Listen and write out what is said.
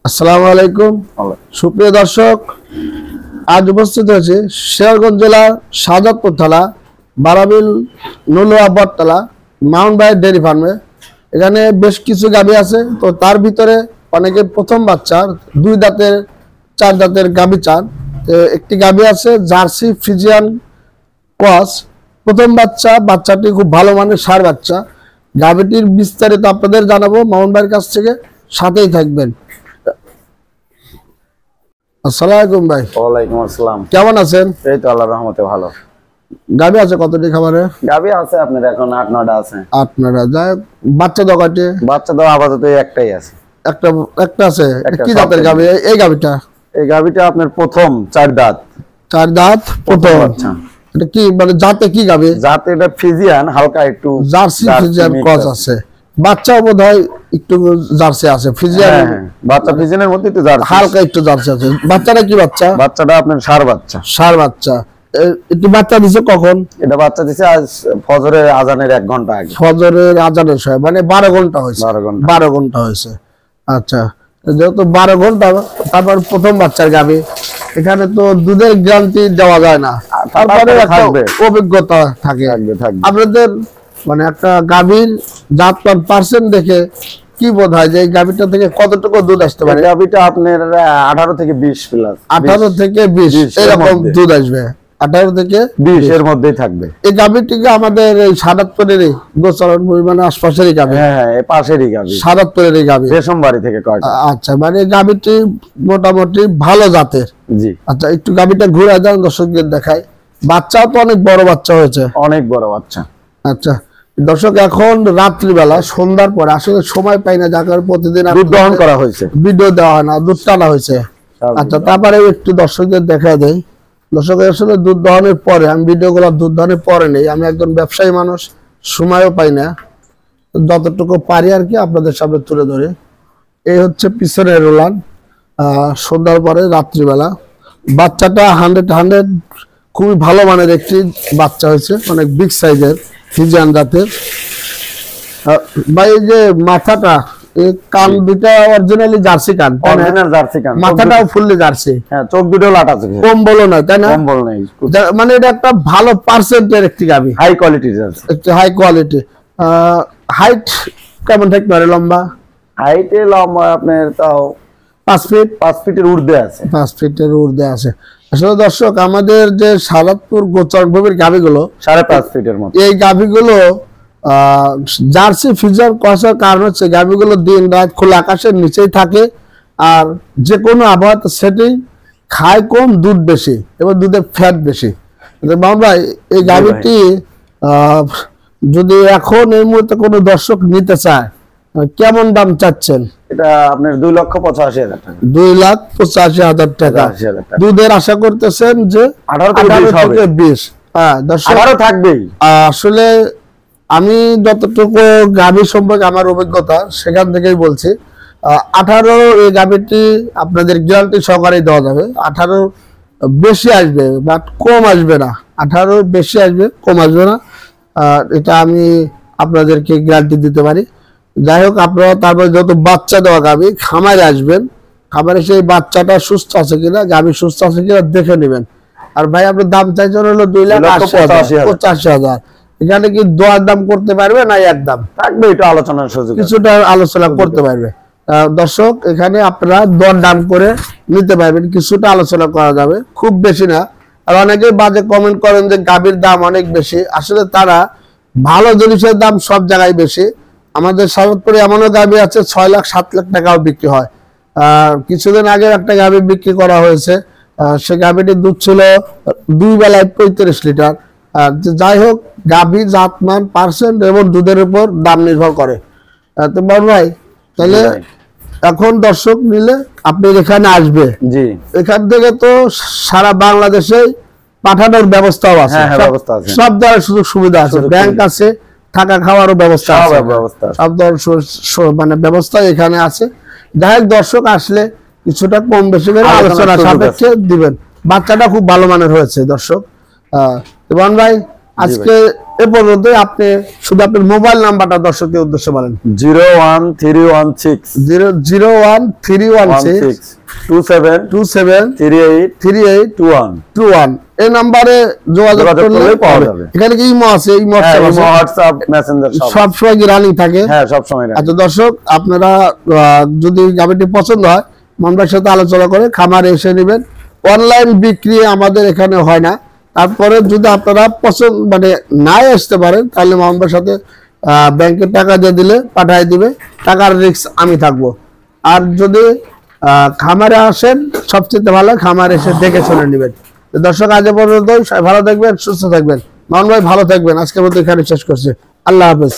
আসসালামু আলাইকুম সুপ্রিয় দর্শক, আজ উপস্থিত হয়েছে শেরগঞ্জ জেলার শাহজাদপুর থানা বারাবিল নুলুয়া বটতলা মাউন্ট ভাই ডেয়ারি ফার্মে। এখানে বেশ কিছু গাভী আছে, তো তার ভিতরে অনেকে প্রথম বাচ্চার 2 দাঁতের 4 দাঁতের গাভী চান। একটি গাভী আছে জার্সি ফ্রিজিয়ান ক্রস, প্রথম বাচ্চাটি খুব ভালো মানের ষাঁড় বাচ্চা। গাভীটির বিস্তারিত আপনাদের জানাবো মাউন্ট ভাইয়ের কাছ থেকে, সাথেই থাকবেন। আসসালামু আলাইকুম ভাই। ওয়ালাইকুম আসসালাম। কেমন আছেন? এই তো আল্লাহর রহমতে ভালো। গাভী আছে কতটি খাবারে? গাভী আছে আপনার এখন 8-9টা আছে। 8-9টা। যাই বাচ্চা দাও কয়টি? বাচ্চা তো আপাতত একটাই আছে। একটা আছে। কি জাতের গাভী এই গাভীটা? এই গাভীটা আপনার প্রথম 4 দাঁত। 4 দাঁত প্রথম। আচ্ছা, এটা কি মানে জাতে কি গাভী? জাতে এটা ফ্রিজিয়ান, হালকা একটু জার্সি ফ্রিজিয়ান ক্রস আছে। বাচ্চাও বোধহয় একটু জার্সি আছে। ফ্রিজিয়ান বাচ্চা ফ্রিজিয়ানের মধ্যে একটু জার্সি, হালকা একটু জার্সি আছে। বাচ্চাটা কি বাচ্চা? বাচ্চাটা আপনার ষাঁড় বাচ্চা। ষাঁড় বাচ্চা। একটু বাচ্চা দিছে কখন? এটা বাচ্চা দিছে আজ ফজরের আজানের 1 ঘন্টা আগে। ফজরের আজানের সময়, মানে 12 ঘন্টা হয়েছে। 12 ঘন্টা হয়েছে। আচ্ছা, যেহেতু 12 ঘন্টা, তারপর প্রথম বাচ্চার গাভী, এখানে তো দুধের গ্যারান্টি দেওয়া যায় না, তারপরে একটা অভিজ্ঞতা থাকে। আপনাদের মানে একটা গাভীর জাতমান পার্সেন্ট দেখে কি বোধ হয় যে এই গাভীটা থেকে কতটুকু দুধ আসতে পারে? গাভীটা আপনার 18 থেকে 20 প্লাস। 18 থেকে 20 এরকম দুধ আসবে। 18 থেকে 20 এর মধ্যেই থাকবে। এই গাভীটিকে আমাদের এই শাহজাদপুরেরই গোচরণ পরিমাণে আশপাশেরই গাভী। হ্যাঁ, এই পাশেরই গাভী, শাহজাদপুরেরই গাভী, রেশমবাড়ি থেকে কয়টা। আচ্ছা, মানে গাভীটি মোটামুটি ভালো জাতের। জি। আচ্ছা, একটু গাভীটা ঘুরে দেন, দর্শকদের দেখাই। বাচ্চাও তো অনেক বড় বাচ্চা হয়েছে। অনেক বড় বাচ্চা। আচ্ছা দর্শক, এখন রাত্রিবেলা সন্ধ্যার পরে আসলে সময় পাই না, যার কারণে প্রতিদিন দুধ দহন করা হয়েছে, ভিডিও দেওয়া হয় না, দুধ টানা হয়েছে। আচ্ছা, তারপরে একটু দর্শকদের দেখা দেয়। দর্শক আসলে দুধ দহনের পরে, আমি ভিডিওগুলো দুধ দহনের পরে নেই, আমি একজন ব্যবসায়ী মানুষ, সময়ও পাই না, যতটুকু পারি আর কি আপনাদের সামনে তুলে ধরে। এই হচ্ছে পিছনের রোলান, সন্ধ্যার পরে রাত্রিবেলা। বাচ্চাটা 100 খুবই ভালো মানের একটি বাচ্চা হয়েছে, অনেক বিগ সাইজের ফ্রিজিয়ান জাতের। ভাই যে মাথাটা, এই কান দুটা অরিজিনালি জার্সি কান, অরিজিনাল জার্সি কান, মাথাটাও ফুললি জার্সি। হ্যাঁ, চোখ দুটো লাটা আছে, কম বলো না, তাই না? কম বলো নাই, মানে এটা একটা ভালো পার্সেন্টের একটি গাভী, হাই কোয়ালিটির জার্সি, একটি হাই কোয়ালিটি। হাইট কেমন থাকতে পারে? লম্বা হাইটে লম্বা আপনার তাও 5 ফিট, 5 ফিটের ঊর্ধ্বে আছে। 5 ফিটের ঊর্ধ্বে আছে। আসলে দর্শক, আমাদের যে শাহজাদপুর গোচরণ ভূমির গাভীগুলো 5.5 ফিটের মতো, এই গাভীগুলো জার্সি ফ্রিজিয়ান ক্রসের কারণ হচ্ছে গাভীগুলো দিন রাত খোলা আকাশের নিচেই থাকে, আর যে কোনো আবহাওয়াতে সেটিং খায় কম, দুধ বেশি এবং দুধের ফ্যাট বেশি। ভাই, এই গাভীটি যদি এখন এই মুহূর্তে কোনো দর্শক নিতে চায়, কেমন দাম চাচ্ছেন? এটা আপনার 2,85,000 টাকা। 2,85,000 টাকা। দুধের আশা করতেছেন যে 18 থেকে 20। হ্যাঁ দর্শক, 18 থাকবেই। আসলে আমি যতটুকু গাভী সম্পর্কে আমার অভিজ্ঞতা, সেখান থেকেই বলছি। 18 এই গাভীটি আপনাদের গ্যারান্টি সহকারে দেওয়া যাবে। 18 বেশি আসবে, বাট কম আসবে না। 18 বেশি আসবে, কম আসবে না, এটা আমি আপনাদেরকে গ্যারান্টি দিতে পারি। যাই হোক, আপনারা তারপরে যত বাচ্চা দেওয়া গাভী খামারে আসবেন, খামারে সেই বাচ্চাটা সুস্থ আছে কিনা, গাভী সুস্থ আছে কিনা দেখে নেবেন। আর ভাই, আপনার দাম চাইছেন হলো 2,85,000। এখানে কি দর দাম করতে পারবে না একদম থাকবে? একটু আলোচনার সুযোগ, কিছুটা আলোচনা করতে পারবে। দর্শক, এখানে আপনারা দর দাম করে নিতে পারবেন, কিছুটা আলোচনা করা যাবে, খুব বেশি না। আর অনেকে বাজে কমেন্ট করেন যে গাভীর দাম অনেক বেশি। আসলে তারা ভালো জিনিসের দাম সব জায়গায় বেশি। আমাদের শাহজাদপুরে এমনও গাভী আছে 6 লাখ 7 লাখ টাকাও বিক্রি হয়। কিছুদিন আগে একটা গাভী বিক্রি করা হয়েছে, সে গাভীটির দুধ ছিল 2 বেলায় 35 লিটার। যাই হোক, গাভী জাতমান পার্সেন্ট এবং দুধের উপর দাম নির্ভর করে। তো ভাই, তাহলে এখন দর্শক নিলে আপনি এখানে আসবে, জি, এখান থেকে তো সারা বাংলাদেশে পাঠানোর ব্যবস্থাও আছে, সব ধরনের সুযোগ সুবিধা আছে, ব্যাংক আছে, থাকা খাওয়ারও ব্যবস্থা আছে, সব ধরনের মানে ব্যবস্থা এখানে আছে। যাই হোক, দর্শক আসলে কিছুটা কম বেশি করে আলোচনা সাপেক্ষে দিবেন। বাচ্চাটা খুব ভালো মানের হয়েছে দর্শক। ভাই, আজকে এ পর্যন্ত। আপনি শুধু আপনার মোবাইল নাম্বারটা দর্শকদের উদ্দেশ্যে বলেন। 01316 01316273821 এই নম্বরে যোগাযোগ করলে পাওয়া যাবে। এখানে কি ইমো আছে? ইমো হোয়াটসঅ্যাপ মেসেঞ্জার সব সময় কি রানিং থাকে? হ্যাঁ, সব সময়। আচ্ছা দর্শক, আপনারা যদি গাভীটি পছন্দ হয় মামুনের সাথে আলোচনা করে খামারে এসে নেবেন। অনলাইন বিক্রি আমাদের এখানে হয় না। তারপরে যদি আপনারা পছন্দ মানে নাই আসতে পারেন তাহলে মামুনের সাথে ব্যাংকে টাকা দিয়ে দিলে পাঠিয়ে দিবে, টাকার রিস্ক আমি থাকবো। আর যদি খামারে আসেন সবচেয়ে ভালো, খামারে এসে দেখে শুনে নেবেন। দর্শক, আজ পর্যন্ত ভালো থাকবেন, সুস্থ থাকবেন। মামুন ভাই ভালো থাকবেন। আজকের মতো এখানে শেষ করছি। আল্লাহ হাফেজ।